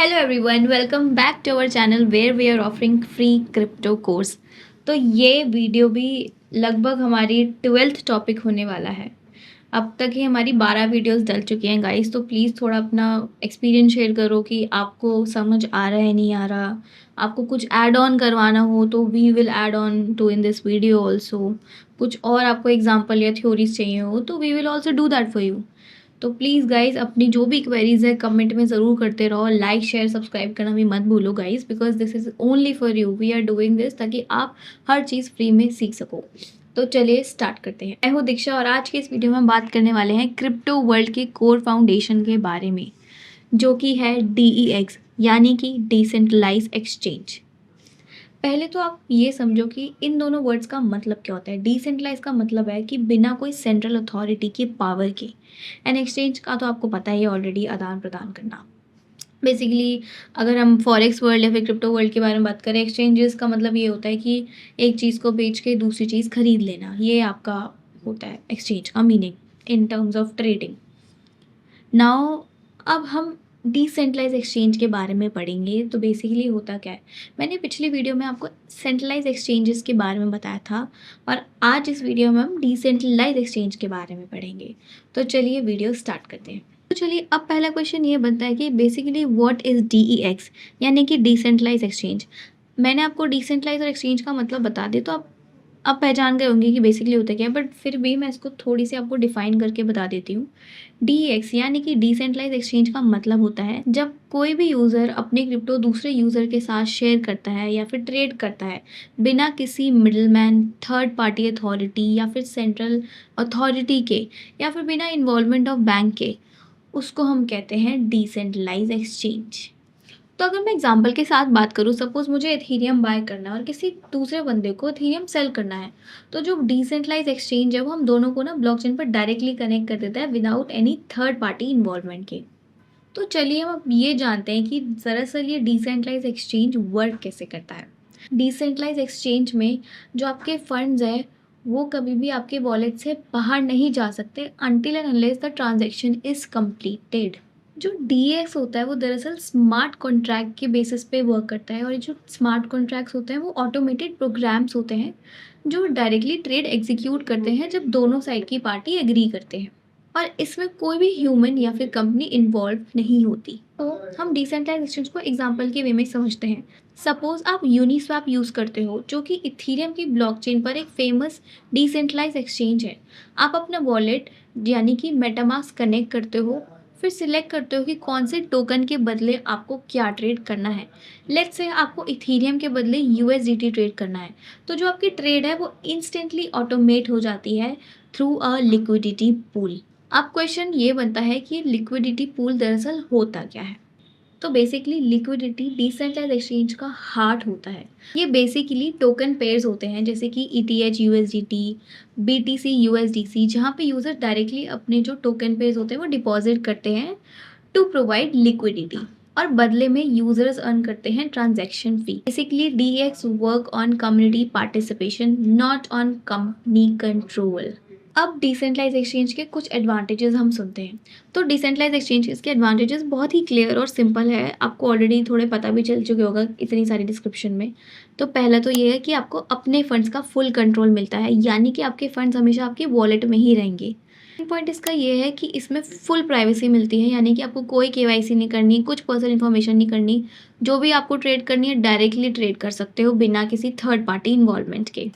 Hello everyone, welcome back to our channel where we are offering free crypto course. तो ये video भी लगभग हमारी 12th टॉपिक होने वाला है। अब तक ही हमारी 12 वीडियोस डल चुकी हैं गाइस, तो प्लीज़ थोड़ा अपना एक्सपीरियंस शेयर करो कि आपको समझ आ रहा है नहीं आ रहा। आपको कुछ ऐड ऑन करवाना हो तो we will add on to in this video also. कुछ और आपको एग्जाम्पल या थ्योरीज चाहिए हो तो we will also do that for you. तो प्लीज़ गाइज अपनी जो भी क्वेरीज है कमेंट में ज़रूर करते रहो। लाइक शेयर सब्सक्राइब करना भी मत भूलो guys, because this is only for you. We are doing this ताकि आप हर चीज़ फ्री में सीख सको। तो चलिए स्टार्ट करते हैं। मैं हूँ दीक्षा और आज के इस वीडियो में हम बात करने वाले हैं क्रिप्टो वर्ल्ड के कोर फाउंडेशन के बारे में, जो कि है DEX यानी कि डिसेंट्रलाइज एक्सचेंज। पहले तो आप ये समझो कि इन दोनों वर्ड्स का मतलब क्या होता है। डिसेंट्रलाइज का मतलब है कि बिना कोई सेंट्रल अथॉरिटी के पावर के, एंड एक्सचेंज का तो आपको पता ही है ऑलरेडी, आदान प्रदान करना। बेसिकली अगर हम फॉरेक्स वर्ल्ड या फिर क्रिप्टो वर्ल्ड के बारे में बात करें, एक्सचेंजेस का मतलब ये होता है कि एक चीज़ को बेच के दूसरी चीज़ खरीद लेना, ये आपका होता है एक्सचेंज का meaning in terms of trading. Now अब हम डिसेंट्रलाइज एक्सचेंज के बारे में पढ़ेंगे। तो बेसिकली होता क्या है, मैंने पिछली वीडियो में आपको सेंट्रलाइज एक्सचेंजेस के बारे में बताया था और आज इस वीडियो में हम डिसेंट्रलाइज एक्सचेंज के बारे में पढ़ेंगे। तो चलिए वीडियो स्टार्ट करते हैं। तो चलिए अब पहला क्वेश्चन ये बनता है कि बेसिकली व्हाट इज़ DEX यानी कि डिसेंट्रलाइज एक्सचेंज। मैंने आपको डिसेंट्रलाइज और एक्सचेंज का मतलब बता दिया, तो आप पहचान गए होंगे कि बेसिकली होता क्या है, बट फिर भी मैं इसको थोड़ी सी आपको डिफाइन करके बता देती हूँ। DEX यानी कि डिसेंट्रलाइज एक्सचेंज का मतलब होता है जब कोई भी यूज़र अपने क्रिप्टो दूसरे यूज़र के साथ शेयर करता है या फिर ट्रेड करता है बिना किसी मिडलमैन, थर्ड पार्टी अथॉरिटी या फिर सेंट्रल अथॉरिटी के, या फिर बिना इन्वॉल्वमेंट ऑफ बैंक के, उसको हम कहते हैं डिसेंट्रलाइज एक्सचेंज। तो अगर मैं एग्जांपल के साथ बात करूँ, सपोज मुझे एथीरियम बाय करना है और किसी दूसरे बंदे को एथीरियम सेल करना है, तो जो डिसेंट्रलाइज एक्सचेंज है वो हम दोनों को ना ब्लॉकचेन पर डायरेक्टली कनेक्ट कर देता है without any third party involvement के। तो चलिए हम अब ये जानते हैं कि दरअसल ये डिसेंट्रलाइज एक्सचेंज वर्क कैसे करता है। डिसेंट्रलाइज एक्सचेंज में जो आपके फंड्स हैं वो कभी भी आपके वॉलेट से बाहर नहीं जा सकते until and unless the transaction is completed. जो DEX होता है वो दरअसल स्मार्ट कॉन्ट्रैक्ट के बेसिस पे वर्क करता है, और ये जो स्मार्ट कॉन्ट्रैक्ट्स होते हैं वो ऑटोमेटेड प्रोग्राम्स होते हैं जो डायरेक्टली ट्रेड एग्जीक्यूट करते हैं जब दोनों साइड की पार्टी एग्री करते हैं, और इसमें कोई भी ह्यूमन या फिर कंपनी इन्वॉल्व नहीं होती। तो हम डिसेंट्रलाइज एक्सचेंज को एग्जांपल के वे में समझते हैं। सपोज आप यूनिस्वैप यूज़ करते हो, जो कि इथीरियम की ब्लॉकचेन पर एक फेमस डिसेंट्रलाइज एक्सचेंज है। आप अपना वॉलेट यानी कि मेटामास्क कनेक्ट करते हो, फिर सिलेक्ट करते हो कि कौन से टोकन के बदले आपको क्या ट्रेड करना है। लेट्स से आपको इथीरियम के बदले USDT ट्रेड करना है, तो जो आपकी ट्रेड है वो इंस्टेंटली ऑटोमेट हो जाती है थ्रू अ लिक्विडिटी पूल। अब क्वेश्चन ये बनता है कि लिक्विडिटी पूल दरअसल होता क्या है। तो बेसिकली लिक्विडिटी डिसेंट्रलाइज एक्सचेंज का हार्ट होता है। ये बेसिकली टोकन पेयर्स होते हैं जैसे कि ETH USDT, BTC USDC, जहाँ पे यूज़र डायरेक्टली अपने जो टोकन पेयर्स होते हैं वो डिपॉजिट करते हैं टू प्रोवाइड लिक्विडिटी, और बदले में यूजर्स अर्न करते हैं transaction fee. Basically DEX work on community participation, not on company control. अब डिसेंट्रलाइज एक्सचेंज के कुछ एडवांटेजेस हम सुनते हैं। तो डिसेंट्रलाइज एक्सचेंज के एडवांटेजेस बहुत ही क्लियर और सिंपल है, आपको ऑलरेडी थोड़े पता भी चल चुके होगा इतनी सारी डिस्क्रिप्शन में। तो पहला तो ये है कि आपको अपने फंड्स का फुल कंट्रोल मिलता है, यानी कि आपके फंड्स हमेशा आपके वॉलेट में ही रहेंगे। पॉइंट इसका ये है कि इसमें फुल प्राइवेसी मिलती है, यानी कि आपको कोई KYC नहीं करनी, कुछ पर्सनल इन्फॉर्मेशन नहीं करनी। जो भी आपको ट्रेड करनी है डायरेक्टली ट्रेड कर सकते हो बिना किसी थर्ड पार्टी इन्वॉल्वमेंट के।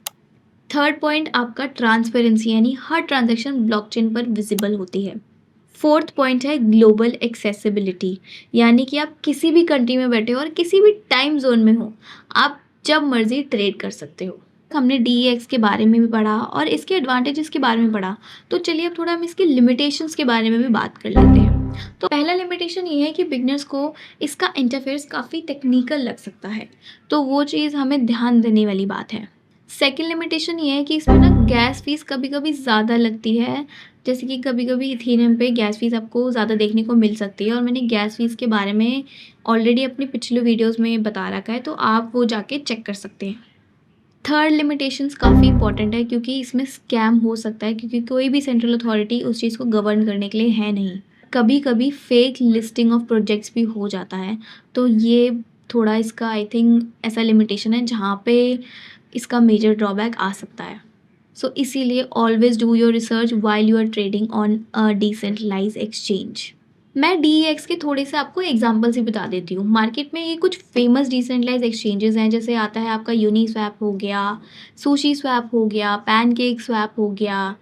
थर्ड पॉइंट आपका ट्रांसपेरेंसी, यानी हर ट्रांजैक्शन ब्लॉकचेन पर विजिबल होती है। फोर्थ पॉइंट है ग्लोबल एक्सेसिबिलिटी, यानी कि आप किसी भी कंट्री में बैठे हो और किसी भी टाइम जोन में हो, आप जब मर्जी ट्रेड कर सकते हो। हमने DEX के बारे में भी पढ़ा और इसके एडवांटेजेस के बारे में पढ़ा, तो चलिए अब थोड़ा हम इसके लिमिटेशंस के बारे में भी बात कर लेते हैं। तो पहला लिमिटेशन ये है कि बिगनर्स को इसका इंटरफेस काफ़ी टेक्निकल लग सकता है, तो वो चीज़ हमें ध्यान देने वाली बात है। सेकेंड लिमिटेशन ये है कि इसमें ना गैस फीस कभी कभी ज़्यादा लगती है, जैसे कि कभी कभी इथेरियम पे गैस फीस आपको ज़्यादा देखने को मिल सकती है, और मैंने गैस फीस के बारे में ऑलरेडी अपने पिछले वीडियोस में बता रखा है, तो आप वो जाके चेक कर सकते हैं। थर्ड लिमिटेशंस काफ़ी इंपॉर्टेंट है क्योंकि इसमें स्कैम हो सकता है, क्योंकि कोई भी सेंट्रल अथॉरिटी उस चीज़ को गवर्न करने के लिए है नहीं। कभी कभी फेक लिस्टिंग ऑफ प्रोजेक्ट्स भी हो जाता है, तो ये थोड़ा इसका आई थिंक ऐसा लिमिटेशन है जहाँ पे इसका मेजर ड्रॉबैक आ सकता है। सो इसीलिए always do your research while you are trading on a decentralize exchange. मैं DEX के थोड़े से आपको एग्जांपल्स ही बता देती हूँ। मार्केट में ये कुछ फेमस डिसेंट्रलाइज एक्सचेंजेस हैं, जैसे आता है आपका यूनिस्वैप हो गया, सुशी स्वैप हो गया, पैनकेक स्वैप हो गया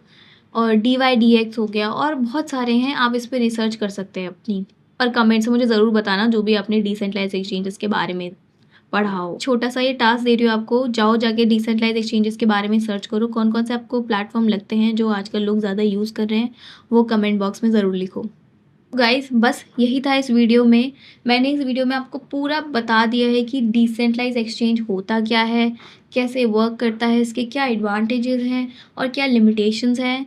और DYDX हो गया, और बहुत सारे हैं। आप इस पर रिसर्च कर सकते हैं अपनी, और कमेंट से मुझे ज़रूर बताना जो भी आपने डिसेंट्रलाइज एक्सचेंजेस के बारे में पढ़ा हो। छोटा सा ये टास्क दे रही हूँ आपको, जाओ जाके डिसेंट्रलाइज एक्सचेंजेस के बारे में सर्च करो, कौन कौन से आपको प्लेटफॉर्म लगते हैं जो आजकल लोग ज़्यादा यूज़ कर रहे हैं, वो कमेंट बॉक्स में ज़रूर लिखो। गाइस बस यही था इस वीडियो में। मैंने इस वीडियो में आपको पूरा बता दिया है कि डिसेंट्रलाइज एक्सचेंज होता क्या है, कैसे वर्क करता है, इसके क्या एडवांटेजेस हैं और क्या लिमिटेशंस हैं।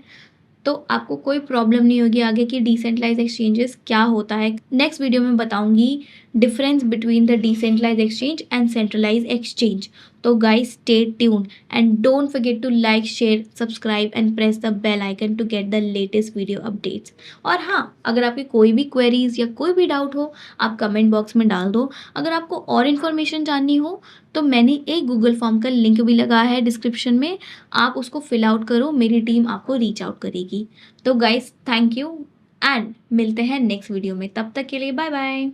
तो आपको कोई प्रॉब्लम नहीं होगी आगे कि डिसेंट्रलाइज एक्सचेंजेस क्या होता है। नेक्स्ट वीडियो में बताऊंगी difference between the decentralize exchange and centralize exchange. तो guys stay tune and don't forget to like, share, subscribe and press the bell icon to get the latest video updates. और हाँ, अगर आपकी कोई भी queries या कोई भी डाउट हो, आप कमेंट बॉक्स में डाल दो। अगर आपको और इन्फॉर्मेशन जाननी हो तो मैंने एक गूगल फॉर्म का लिंक भी लगाया है डिस्क्रिप्शन में, आप उसको फिल आउट करो, मेरी टीम आपको रीच आउट करेगी। तो गाइस थैंक यू एंड मिलते हैं नेक्स्ट वीडियो में, तब तक के लिए बाय बाय।